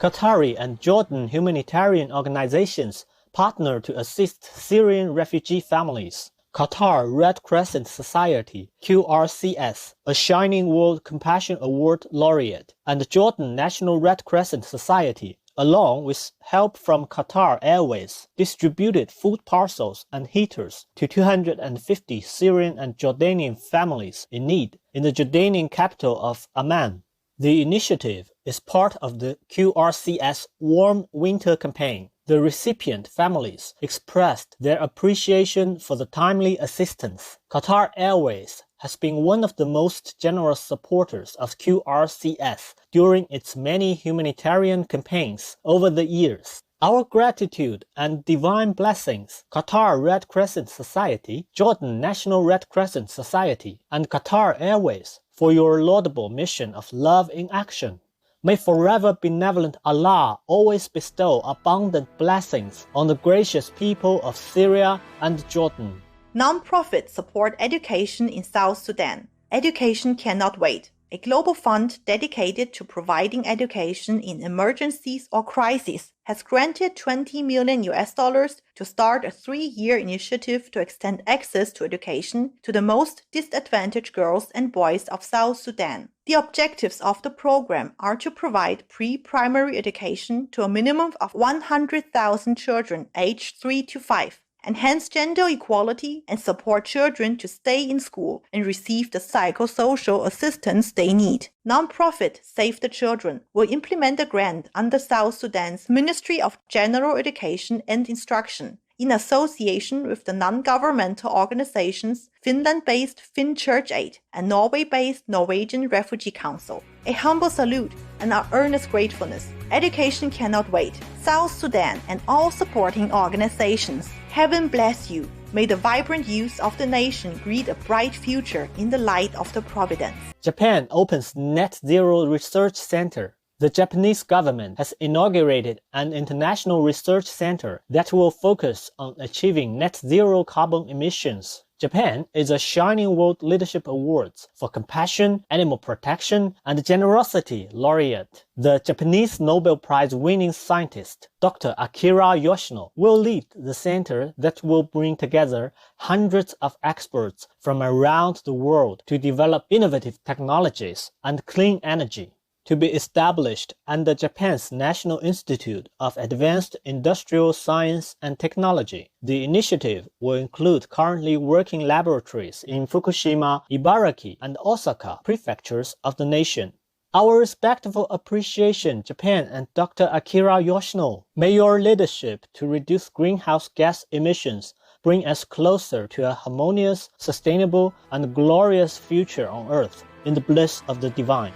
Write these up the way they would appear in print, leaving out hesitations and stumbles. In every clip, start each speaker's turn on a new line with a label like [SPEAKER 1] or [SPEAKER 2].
[SPEAKER 1] Qatari and Jordan humanitarian organizations partner to assist Syrian refugee families. Qatar Red Crescent Society, QRCS, a Shining World Compassion Award laureate, and Jordan National Red Crescent Society, along with help from Qatar Airways, distributed food parcels and heaters to 250 Syrian and Jordanian families in need in the Jordanian capital of Amman. The initiative is part of the QRCS Warm Winter campaign. The recipient families expressed their appreciation for the timely assistance. Qatar Airways has been one of the most generous supporters of QRCS during its many humanitarian campaigns over the years. Our gratitude and divine blessings, Qatar Red Crescent Society, Jordan National Red Crescent Society, and Qatar Airways for your laudable mission of love in action. May forever benevolent Allah always bestow abundant blessings on the gracious people of Syria and Jordan.
[SPEAKER 2] Non-profits support education in South Sudan. Education cannot wait. A global fund dedicated to providing education in emergencies or crises has granted $20 million to start a 3-year initiative to extend access to education to the most disadvantaged girls and boys of South Sudan. The objectives of the program are to provide pre-primary education to a minimum of 100,000 children aged 3 to 5. Enhance gender equality and support children to stay in school and receive the psychosocial assistance they need. Nonprofit Save the Children will implement a grant under South Sudan's Ministry of General Education and Instruction in association with the non-governmental organizations Finland-based FinChurch Aid and Norway-based Norwegian Refugee Council. A humble salute and our earnest gratefulness. Education cannot wait. South Sudan and all supporting organizations. Heaven bless you. May the vibrant youth of the nation greet a bright future in the light of the providence.
[SPEAKER 1] Japan opens Net Zero Research Center. The Japanese government has inaugurated an international research center that will focus on achieving net zero carbon emissions. Japan is a Shining World Leadership Awards for Compassion, Animal Protection, and Generosity laureate. The Japanese Nobel Prize-winning scientist, Dr. Akira Yoshino, will lead the center that will bring together hundreds of experts from around the world to develop innovative technologies and clean energy. To be established under Japan's National Institute of Advanced Industrial Science and Technology. The initiative will include currently working laboratories in Fukushima, Ibaraki, and Osaka prefectures of the nation. Our respectful appreciation, Japan and Dr. Akira Yoshino. May your leadership to reduce greenhouse gas emissions bring us closer to a harmonious, sustainable, and glorious future on Earth in the bliss of the divine.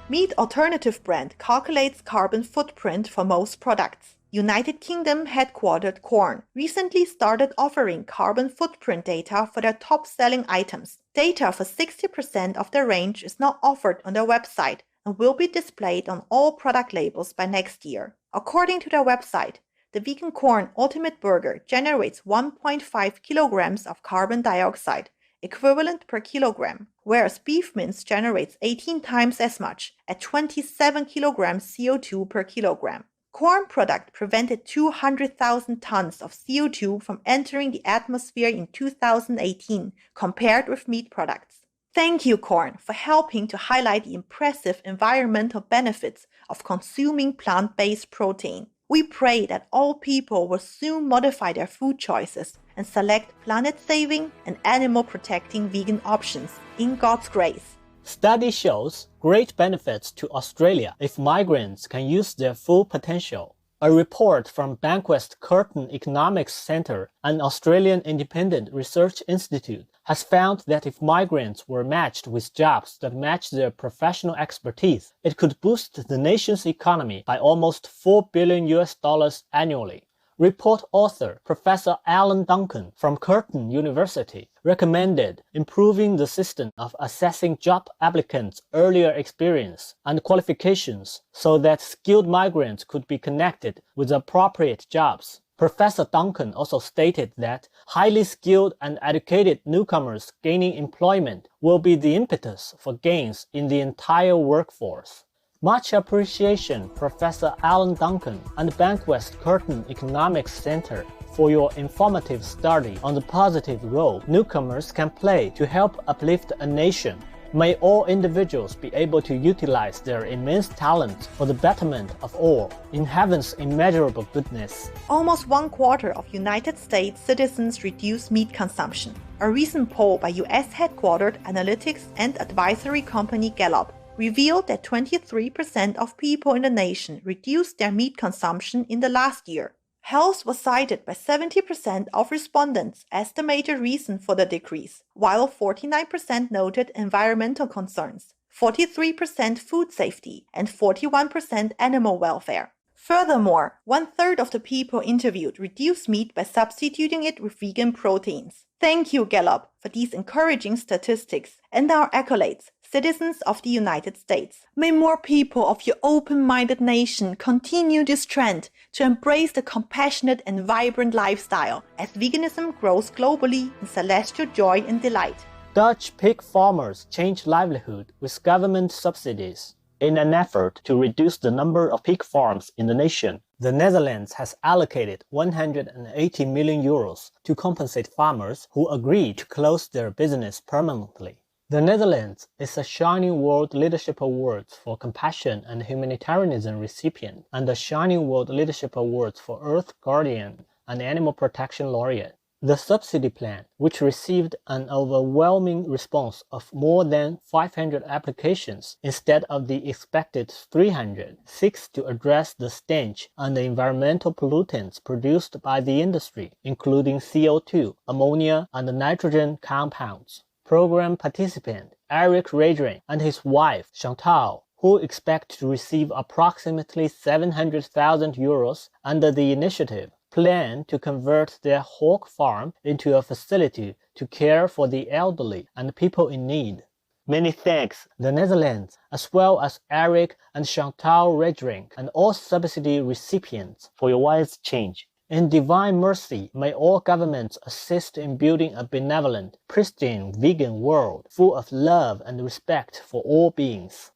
[SPEAKER 2] Meat Alternative brand calculates carbon footprint for most products. United Kingdom headquartered Quorn recently started offering carbon footprint data for their top-selling items. Data for 60% of their range is now offered on their website and will be displayed on all product labels by next year. According to their website, the vegan corn Ultimate Burger generates 1.5 kilograms of carbon dioxide, equivalent per kilogram, whereas beef mince generates 18 times as much, at 27 kilograms CO2 per kilogram. Corn product prevented 200,000 tons of CO2 from entering the atmosphere in 2018, compared with meat products. Thank you, corn, for helping to highlight the impressive environmental benefits of consuming plant-based protein. We pray that all people will soon modify their food choices and select planet-saving and animal-protecting vegan options in God's grace.
[SPEAKER 1] Study shows great benefits to Australia if migrants can use their full potential. A report from Bankwest Curtin Economics Centre, an Australian independent research institute, has found that if migrants were matched with jobs that match their professional expertise, it could boost the nation's economy by almost $4 billion annually. Report author Professor Alan Duncan from Curtin University recommended improving the system of assessing job applicants' earlier experience and qualifications so that skilled migrants could be connected with appropriate jobs. Professor Duncan also stated that highly skilled and educated newcomers gaining employment will be the impetus for gains in the entire workforce. Much appreciation, Professor Alan Duncan and Bankwest Curtin Economics Center, for your informative study on the positive role newcomers can play to help uplift a nation. May all individuals be able to utilize their immense talents for the betterment of all, in heaven's immeasurable goodness.
[SPEAKER 2] Almost 1/4 of United States citizens reduce meat consumption. A recent poll by US-headquartered analytics and advisory company Gallup revealed that 23% of people in the nation reduced their meat consumption in the last year. Health was cited by 70% of respondents as the major reason for the decrease, while 49% noted environmental concerns, 43% food safety, and 41% animal welfare. Furthermore, 1/3 of the people interviewed reduced meat by substituting it with vegan proteins. Thank you, Gallup, for these encouraging statistics and our accolades, citizens of the United States. May more people of your open-minded nation continue this trend to embrace the compassionate and vibrant lifestyle as veganism grows globally in celestial joy and delight.
[SPEAKER 1] Dutch pig farmers change livelihood with government subsidies. In an effort to reduce the number of pig farms in the nation, the Netherlands has allocated 180 million euros to compensate farmers who agree to close their business permanently. The Netherlands is a Shining World Leadership Awards for Compassion and Humanitarianism recipient and the Shining World Leadership Awards for Earth Guardian and Animal Protection Laureate. The subsidy plan, which received an overwhelming response of more than 500 applications instead of the expected 300, seeks to address the stench and the environmental pollutants produced by the industry, including CO2, ammonia, and nitrogen compounds. Program participant Eric Redring and his wife Chantal, who expect to receive approximately 700,000 euros under the initiative, plan to convert their hog farm into a facility to care for the elderly and people in need. Many thanks, the Netherlands, as well as Eric and Chantal Redring and all subsidy recipients for your wise change. In divine mercy, may all governments assist in building a benevolent, pristine, vegan world full of love and respect for all beings.